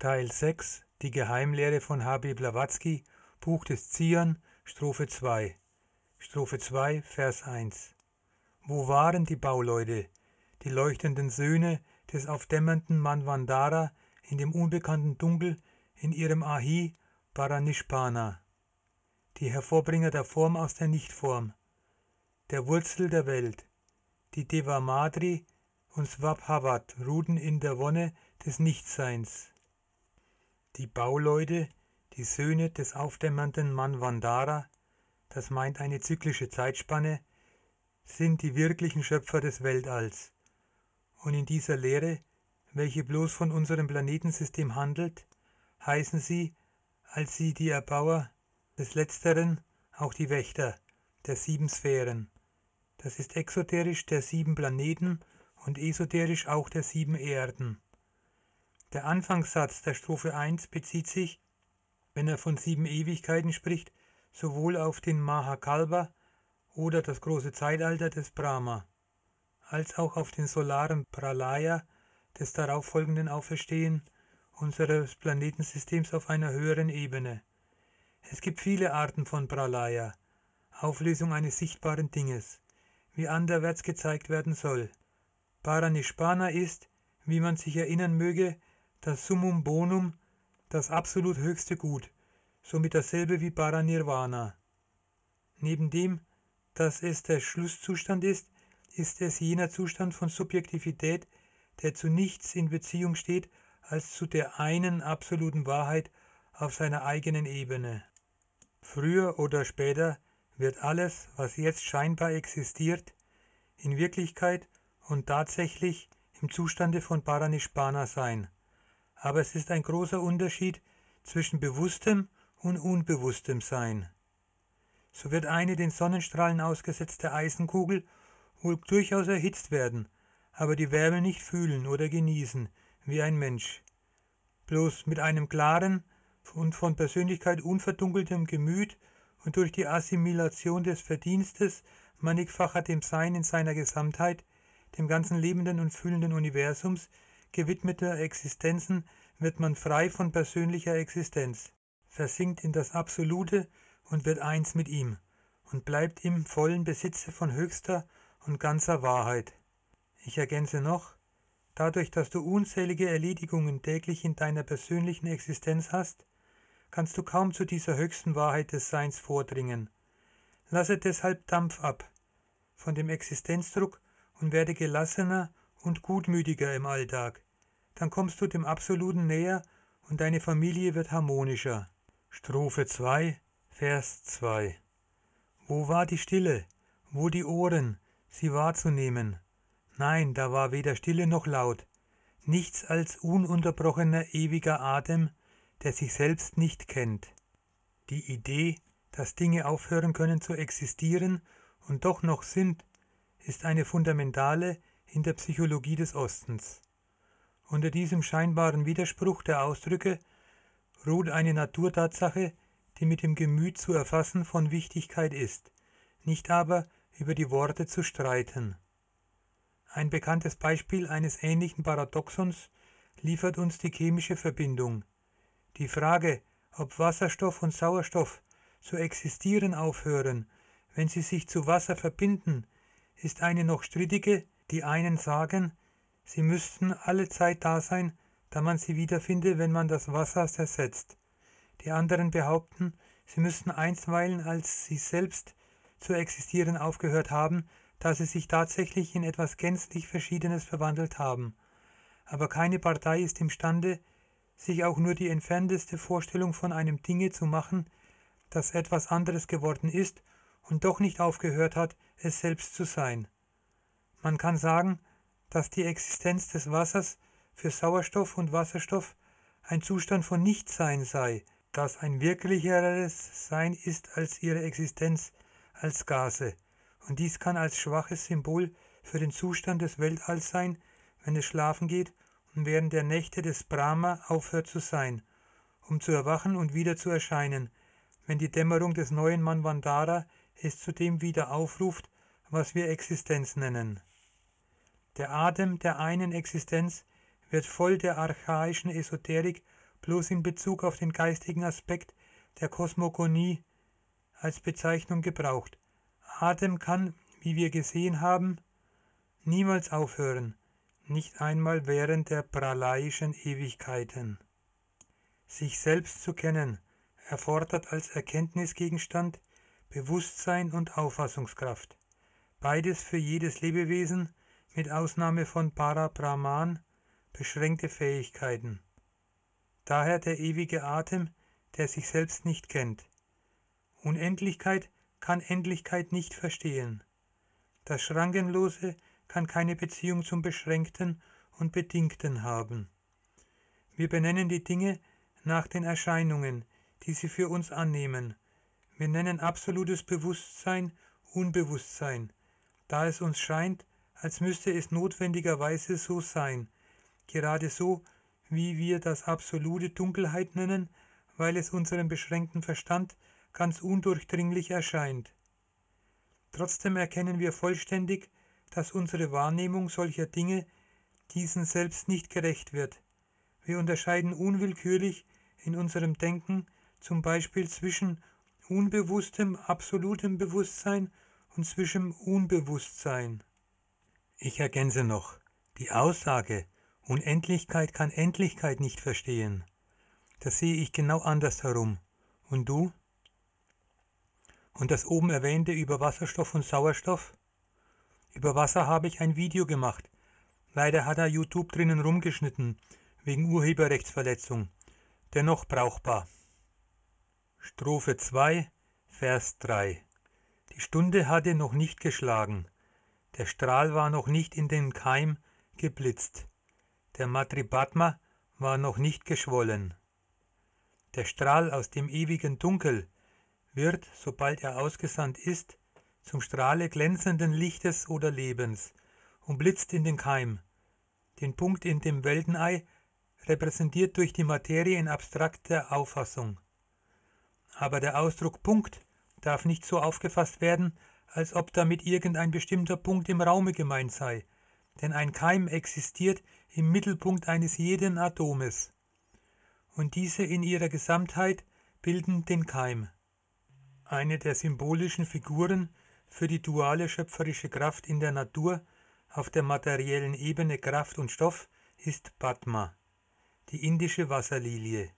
Teil 6, die Geheimlehre von H.B. Blavatsky, Buch des Zion, Strophe 2. Strophe 2, Vers 1. Wo waren die Bauleute, die leuchtenden Söhne des aufdämmernden Manvandara in dem unbekannten Dunkel in ihrem Ahi Paranishpana, die Hervorbringer der Form aus der Nichtform, der Wurzel der Welt, die Devamadri und Svabhavat ruhten in der Wonne des Nichtseins. Die Bauleute, die Söhne des aufdämmernden Manvandara, das meint eine zyklische Zeitspanne, sind die wirklichen Schöpfer des Weltalls. Und in dieser Lehre, welche bloß von unserem Planetensystem handelt, heißen sie, als sie die Erbauer des Letzteren, auch die Wächter der 7 Sphären. Das ist exoterisch der 7 Planeten und esoterisch auch der 7 Erden. Der Anfangssatz der Strophe 1 bezieht sich, wenn er von 7 Ewigkeiten spricht, sowohl auf den Mahakalpa oder das große Zeitalter des Brahma, als auch auf den solaren Pralaya des darauffolgenden Auferstehen unseres Planetensystems auf einer höheren Ebene. Es gibt viele Arten von Pralaya, Auflösung eines sichtbaren Dinges, wie anderwärts gezeigt werden soll. Paranishpana ist, wie man sich erinnern möge, das Summum Bonum, das absolut höchste Gut, somit dasselbe wie Paranirvana. Neben dem, dass es der Schlusszustand ist es jener Zustand von Subjektivität, der zu nichts in Beziehung steht als zu der einen absoluten Wahrheit auf seiner eigenen Ebene. Früher oder später wird alles, was jetzt scheinbar existiert, in Wirklichkeit und tatsächlich im Zustande von Paranishpana sein. Aber es ist ein großer Unterschied zwischen bewusstem und unbewusstem Sein. So wird eine den Sonnenstrahlen ausgesetzte Eisenkugel wohl durchaus erhitzt werden, aber die Wärme nicht fühlen oder genießen, wie ein Mensch. Bloß mit einem klaren und von Persönlichkeit unverdunkeltem Gemüt und durch die Assimilation des Verdienstes mannigfacher dem Sein in seiner Gesamtheit, dem ganzen lebenden und fühlenden Universums, gewidmeter Existenzen wird man frei von persönlicher Existenz, versinkt in das Absolute und wird eins mit ihm und bleibt im vollen Besitze von höchster und ganzer Wahrheit. Ich ergänze noch, dadurch, dass du unzählige Erledigungen täglich in deiner persönlichen Existenz hast, kannst du kaum zu dieser höchsten Wahrheit des Seins vordringen. Lasse deshalb Dampf ab von dem Existenzdruck und werde gelassener und gutmütiger im Alltag. Dann kommst du dem Absoluten näher und deine Familie wird harmonischer. Strophe 2, Vers 2. Wo war die Stille? Wo die Ohren, sie wahrzunehmen? Nein, da war weder Stille noch Laut. Nichts als ununterbrochener ewiger Atem, der sich selbst nicht kennt. Die Idee, dass Dinge aufhören können zu existieren und doch noch sind, ist eine fundamentale in der Psychologie des Ostens. Unter diesem scheinbaren Widerspruch der Ausdrücke ruht eine Naturtatsache, die mit dem Gemüt zu erfassen von Wichtigkeit ist, nicht aber über die Worte zu streiten. Ein bekanntes Beispiel eines ähnlichen Paradoxons liefert uns die chemische Verbindung. Die Frage, ob Wasserstoff und Sauerstoff zu existieren aufhören, wenn sie sich zu Wasser verbinden, ist eine noch strittige. Die einen sagen, sie müssten alle Zeit da sein, da man sie wiederfinde, wenn man das Wasser ersetzt. Die anderen behaupten, sie müssten einstweilen, als sie selbst zu existieren aufgehört haben, da sie sich tatsächlich in etwas gänzlich Verschiedenes verwandelt haben. Aber keine Partei ist imstande, sich auch nur die entfernteste Vorstellung von einem Dinge zu machen, das etwas anderes geworden ist und doch nicht aufgehört hat, es selbst zu sein. Man kann sagen, dass die Existenz des Wassers für Sauerstoff und Wasserstoff ein Zustand von Nichtsein sei, das ein wirklicheres Sein ist als ihre Existenz als Gase, und dies kann als schwaches Symbol für den Zustand des Weltalls sein, wenn es schlafen geht und während der Nächte des Brahma aufhört zu sein, um zu erwachen und wieder zu erscheinen, wenn die Dämmerung des neuen Manvandara es zu dem wieder aufruft, was wir Existenz nennen. Der Atem der einen Existenz wird voll der archaischen Esoterik bloß in Bezug auf den geistigen Aspekt der Kosmogonie als Bezeichnung gebraucht. Atem kann, wie wir gesehen haben, niemals aufhören, nicht einmal während der pralaischen Ewigkeiten. Sich selbst zu kennen erfordert als Erkenntnisgegenstand Bewusstsein und Auffassungskraft. Beides für jedes Lebewesen, mit Ausnahme von Parabrahman, beschränkte Fähigkeiten. Daher der ewige Atem, der sich selbst nicht kennt. Unendlichkeit kann Endlichkeit nicht verstehen. Das Schrankenlose kann keine Beziehung zum Beschränkten und Bedingten haben. Wir benennen die Dinge nach den Erscheinungen, die sie für uns annehmen. Wir nennen absolutes Bewusstsein Unbewusstsein, da es uns scheint, als müsste es notwendigerweise so sein, gerade so, wie wir das absolute Dunkelheit nennen, weil es unserem beschränkten Verstand ganz undurchdringlich erscheint. Trotzdem erkennen wir vollständig, dass unsere Wahrnehmung solcher Dinge diesen selbst nicht gerecht wird. Wir unterscheiden unwillkürlich in unserem Denken zum Beispiel zwischen unbewusstem, absolutem Bewusstsein und zwischen Unbewusstsein. Ich ergänze noch, die Aussage, Unendlichkeit kann Endlichkeit nicht verstehen. Das sehe ich genau andersherum. Und du? Und das oben erwähnte über Wasserstoff und Sauerstoff? Über Wasser habe ich ein Video gemacht. Leider hat YouTube drinnen rumgeschnitten, wegen Urheberrechtsverletzung. Dennoch brauchbar. Strophe 2, Vers 3. Die Stunde hatte noch nicht geschlagen. Der Strahl war noch nicht in den Keim geblitzt. Der Matripadma war noch nicht geschwollen. Der Strahl aus dem ewigen Dunkel wird, sobald er ausgesandt ist, zum Strahle glänzenden Lichtes oder Lebens und blitzt in den Keim, den Punkt in dem Weltenei, repräsentiert durch die Materie in abstrakter Auffassung. Aber der Ausdruck Punkt darf nicht so aufgefasst werden, als ob damit irgendein bestimmter Punkt im Raume gemeint sei, denn ein Keim existiert im Mittelpunkt eines jeden Atomes, und diese in ihrer Gesamtheit bilden den Keim. Eine der symbolischen Figuren für die duale schöpferische Kraft in der Natur, auf der materiellen Ebene Kraft und Stoff, ist Padma, die indische Wasserlilie.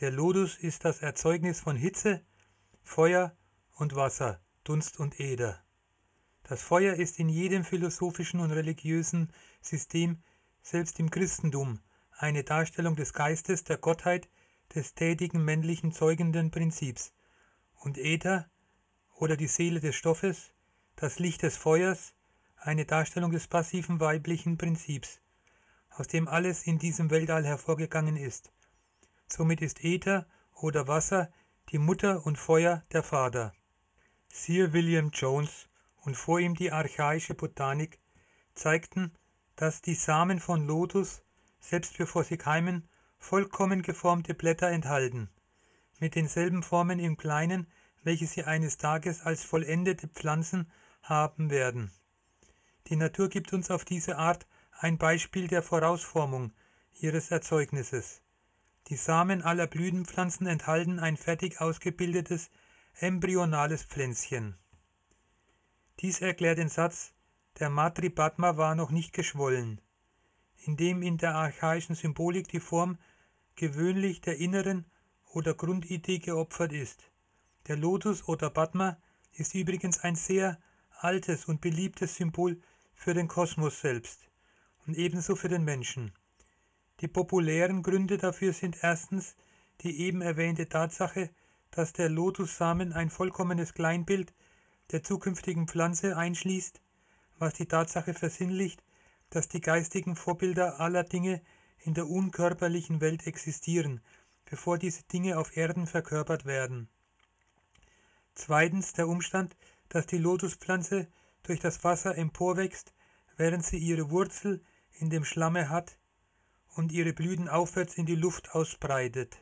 Der Lotus ist das Erzeugnis von Hitze, Feuer und Wasser, Dunst und Äther. Das Feuer ist in jedem philosophischen und religiösen System, selbst im Christentum, eine Darstellung des Geistes, der Gottheit, des tätigen männlichen zeugenden Prinzips. Und Äther oder die Seele des Stoffes, das Licht des Feuers, eine Darstellung des passiven weiblichen Prinzips, aus dem alles in diesem Weltall hervorgegangen ist. Somit ist Äther oder Wasser die Mutter und Feuer der Vater. Sir William Jones und vor ihm die archaische Botanik zeigten, dass die Samen von Lotus, selbst bevor sie keimen, vollkommen geformte Blätter enthalten, mit denselben Formen im Kleinen, welche sie eines Tages als vollendete Pflanzen haben werden. Die Natur gibt uns auf diese Art ein Beispiel der Vorausformung ihres Erzeugnisses. Die Samen aller Blütenpflanzen enthalten ein fertig ausgebildetes, embryonales Pflänzchen. Dies erklärt den Satz, der Matripadma war noch nicht geschwollen, indem in der archaischen Symbolik die Form gewöhnlich der inneren oder Grundidee geopfert ist. Der Lotus oder Padma ist übrigens ein sehr altes und beliebtes Symbol für den Kosmos selbst und ebenso für den Menschen. Die populären Gründe dafür sind erstens die eben erwähnte Tatsache, dass der Lotussamen ein vollkommenes Kleinbild der zukünftigen Pflanze einschließt, was die Tatsache versinnlicht, dass die geistigen Vorbilder aller Dinge in der unkörperlichen Welt existieren, bevor diese Dinge auf Erden verkörpert werden. Zweitens der Umstand, dass die Lotuspflanze durch das Wasser emporwächst, während sie ihre Wurzel in dem Schlamme hat und ihre Blüten aufwärts in die Luft ausbreitet.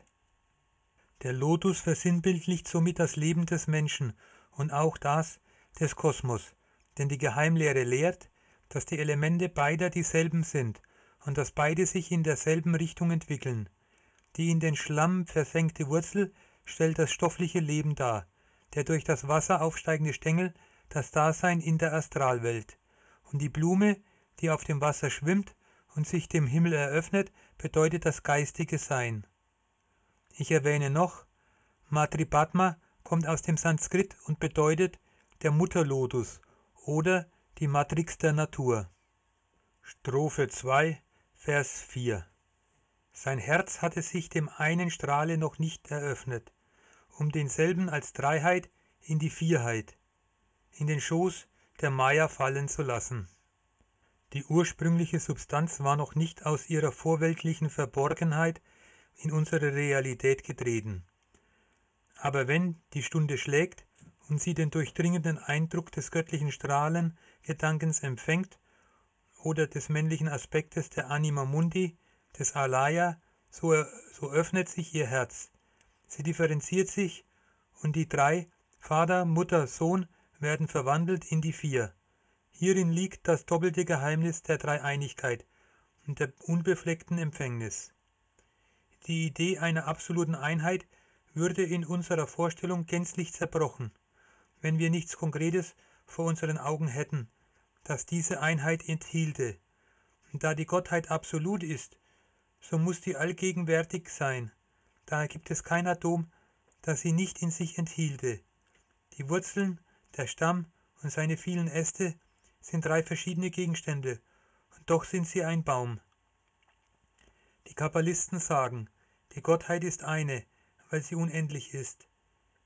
Der Lotus versinnbildlicht somit das Leben des Menschen und auch das des Kosmos, denn die Geheimlehre lehrt, dass die Elemente beider dieselben sind und dass beide sich in derselben Richtung entwickeln. Die in den Schlamm versenkte Wurzel stellt das stoffliche Leben dar, der durch das Wasser aufsteigende Stängel das Dasein in der Astralwelt. Und die Blume, die auf dem Wasser schwimmt und sich dem Himmel eröffnet, bedeutet das geistige Sein. Ich erwähne noch, Matripadma kommt aus dem Sanskrit und bedeutet der Mutterlotus oder die Matrix der Natur. Strophe 2, Vers 4. Sein Herz hatte sich dem einen Strahle noch nicht eröffnet, um denselben als Dreiheit in die Vierheit, in den Schoß der Maya fallen zu lassen. Die ursprüngliche Substanz war noch nicht aus ihrer vorweltlichen Verborgenheit in unsere Realität getreten. Aber wenn die Stunde schlägt und sie den durchdringenden Eindruck des göttlichen Strahlengedankens empfängt oder des männlichen Aspektes der Anima Mundi, des Alaya, so öffnet sich ihr Herz. Sie differenziert sich und die drei, Vater, Mutter, Sohn, werden verwandelt in die vier. Hierin liegt das doppelte Geheimnis der Dreieinigkeit und der unbefleckten Empfängnis. Die Idee einer absoluten Einheit würde in unserer Vorstellung gänzlich zerbrochen, wenn wir nichts Konkretes vor unseren Augen hätten, das diese Einheit enthielte. Und da die Gottheit absolut ist, so muss die allgegenwärtig sein. Daher gibt es kein Atom, das sie nicht in sich enthielte. Die Wurzeln, der Stamm und seine vielen Äste sind drei verschiedene Gegenstände, und doch sind sie ein Baum. Die Kabbalisten sagen, die Gottheit ist eine, weil sie unendlich ist.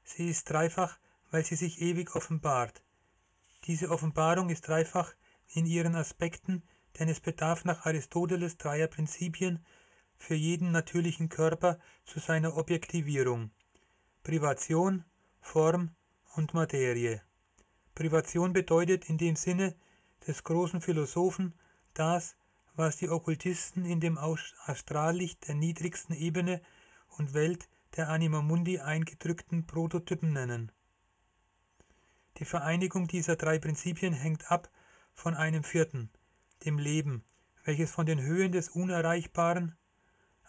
Sie ist dreifach, weil sie sich ewig offenbart. Diese Offenbarung ist dreifach in ihren Aspekten, denn es bedarf nach Aristoteles dreier Prinzipien für jeden natürlichen Körper zu seiner Objektivierung: Privation, Form und Materie. Privation bedeutet in dem Sinne des großen Philosophen das, was die Okkultisten in dem Astrallicht der niedrigsten Ebene und Welt der Anima Mundi eingedrückten Prototypen nennen. Die Vereinigung dieser drei Prinzipien hängt ab von einem vierten, dem Leben, welches von den Höhen des Unerreichbaren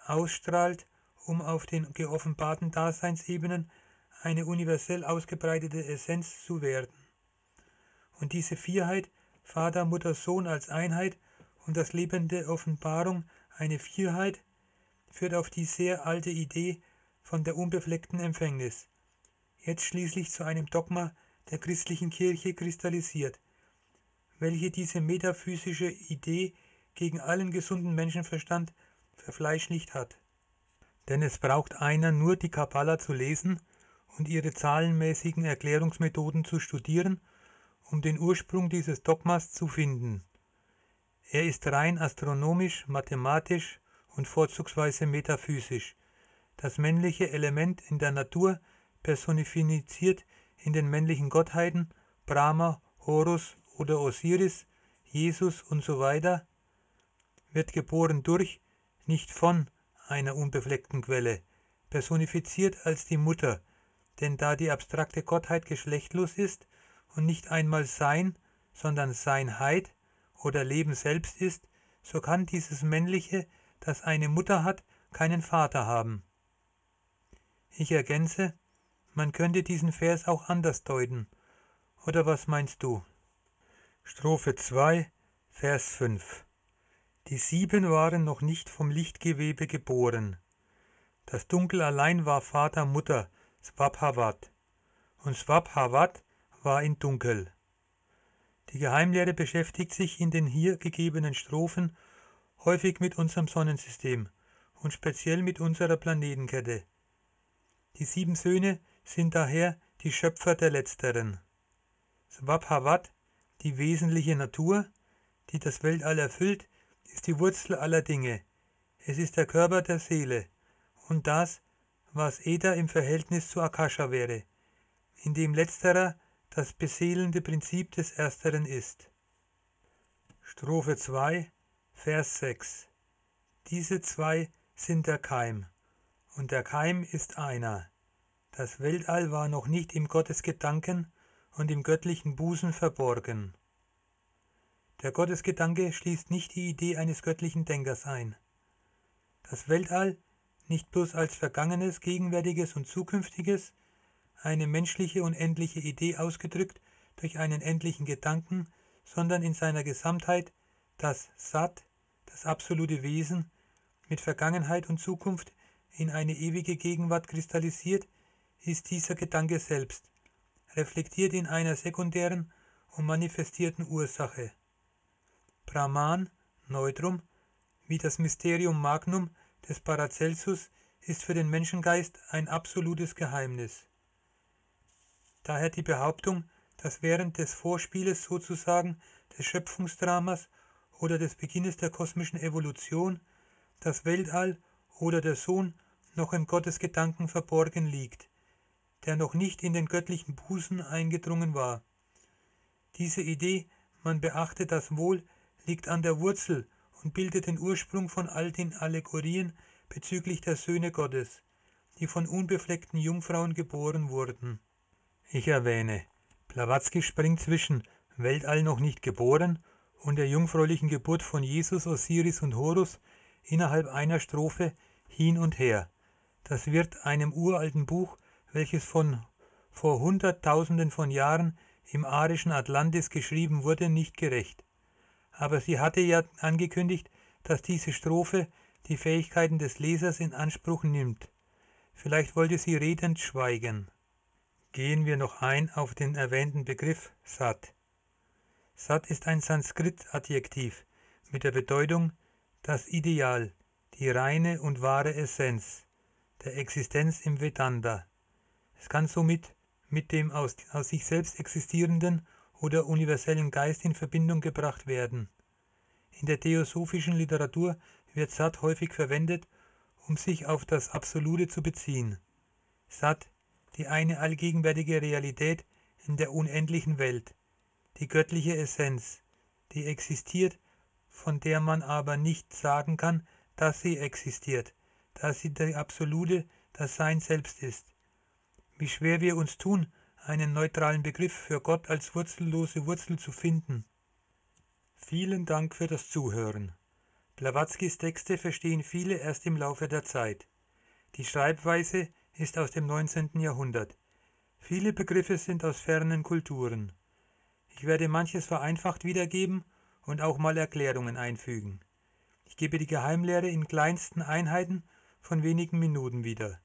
ausstrahlt, um auf den geoffenbarten Daseinsebenen eine universell ausgebreitete Essenz zu werden. Und diese Vierheit, Vater, Mutter, Sohn als Einheit und das lebende Offenbarung, eine Vierheit, führt auf die sehr alte Idee von der unbefleckten Empfängnis, jetzt schließlich zu einem Dogma der christlichen Kirche kristallisiert, welche diese metaphysische Idee gegen allen gesunden Menschenverstand verfleischlicht hat. Denn es braucht einer nur die Kabbala zu lesen und ihre zahlenmäßigen Erklärungsmethoden zu studieren, um den Ursprung dieses Dogmas zu finden. Er ist rein astronomisch, mathematisch und vorzugsweise metaphysisch. Das männliche Element in der Natur personifiziert in den männlichen Gottheiten Brahma, Horus oder Osiris, Jesus und so weiter, wird geboren durch, nicht von einer unbefleckten Quelle, personifiziert als die Mutter, denn da die abstrakte Gottheit geschlechtlos ist und nicht einmal Sein, sondern Seinheit oder Leben selbst ist, so kann dieses Männliche, das eine Mutter hat, keinen Vater haben. Ich ergänze, man könnte diesen Vers auch anders deuten. Oder was meinst du? Strophe 2, Vers 5. Die 7 waren noch nicht vom Lichtgewebe geboren. Das Dunkel allein war Vater, Mutter, Svabhavat. Und Svabhavat war in Dunkel. Die Geheimlehre beschäftigt sich in den hier gegebenen Strophen häufig mit unserem Sonnensystem und speziell mit unserer Planetenkette. Die 7 Söhne sind daher die Schöpfer der Letzteren. Svabhavat, die wesentliche Natur, die das Weltall erfüllt, ist die Wurzel aller Dinge. Es ist der Körper der Seele und das, was Äther im Verhältnis zu Akasha wäre, in dem Letzterer das beseelende Prinzip des Ersteren ist. Strophe 2, Vers 6. Diese 2 sind der Keim, und der Keim ist einer. Das Weltall war noch nicht im Gottesgedanken und im göttlichen Busen verborgen. Der Gottesgedanke schließt nicht die Idee eines göttlichen Denkers ein. Das Weltall nicht bloß als Vergangenes, Gegenwärtiges und Zukünftiges, eine menschliche und endliche Idee ausgedrückt durch einen endlichen Gedanken, sondern in seiner Gesamtheit das Sat, das absolute Wesen, mit Vergangenheit und Zukunft in eine ewige Gegenwart kristallisiert, ist dieser Gedanke selbst, reflektiert in einer sekundären und manifestierten Ursache. Brahman, Neutrum, wie das Mysterium Magnum des Paracelsus, ist für den Menschengeist ein absolutes Geheimnis. Daher die Behauptung, dass während des Vorspieles sozusagen des Schöpfungsdramas oder des Beginnes der kosmischen Evolution das Weltall oder der Sohn noch im Gottesgedanken verborgen liegt, der noch nicht in den göttlichen Busen eingedrungen war. Diese Idee, man beachte das wohl, liegt an der Wurzel und bildet den Ursprung von all den Allegorien bezüglich der Söhne Gottes, die von unbefleckten Jungfrauen geboren wurden. Ich erwähne, Blavatsky springt zwischen Weltall noch nicht geboren und der jungfräulichen Geburt von Jesus, Osiris und Horus innerhalb einer Strophe hin und her. Das wird einem uralten Buch, welches vor Hunderttausenden von Jahren im arischen Atlantis geschrieben wurde, nicht gerecht. Aber sie hatte ja angekündigt, dass diese Strophe die Fähigkeiten des Lesers in Anspruch nimmt. Vielleicht wollte sie redend schweigen. Gehen wir noch ein auf den erwähnten Begriff Sat. Sat ist ein Sanskrit-Adjektiv mit der Bedeutung das Ideal, die reine und wahre Essenz der Existenz im Vedanta. Es kann somit mit dem aus sich selbst existierenden oder universellen Geist in Verbindung gebracht werden. In der theosophischen Literatur wird Sat häufig verwendet, um sich auf das Absolute zu beziehen. Sat, die eine allgegenwärtige Realität in der unendlichen Welt, die göttliche Essenz, die existiert, von der man aber nicht sagen kann, dass sie existiert, da sie die absolute, das Sein selbst ist. Wie schwer wir uns tun, einen neutralen Begriff für Gott als wurzellose Wurzel zu finden. Vielen Dank für das Zuhören. Blavatskys Texte verstehen viele erst im Laufe der Zeit. Die Schreibweise ist aus dem 19. Jahrhundert. Viele Begriffe sind aus fernen Kulturen. Ich werde manches vereinfacht wiedergeben und auch mal Erklärungen einfügen. Ich gebe die Geheimlehre in kleinsten Einheiten von wenigen Minuten wieder.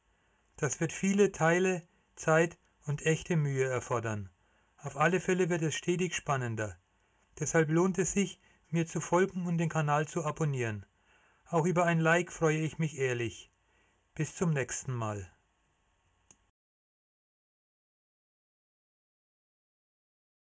Das wird viele Teile, Zeit und echte Mühe erfordern. Auf alle Fälle wird es stetig spannender. Deshalb lohnt es sich, mir zu folgen und den Kanal zu abonnieren. Auch über ein Like freue ich mich ehrlich. Bis zum nächsten Mal.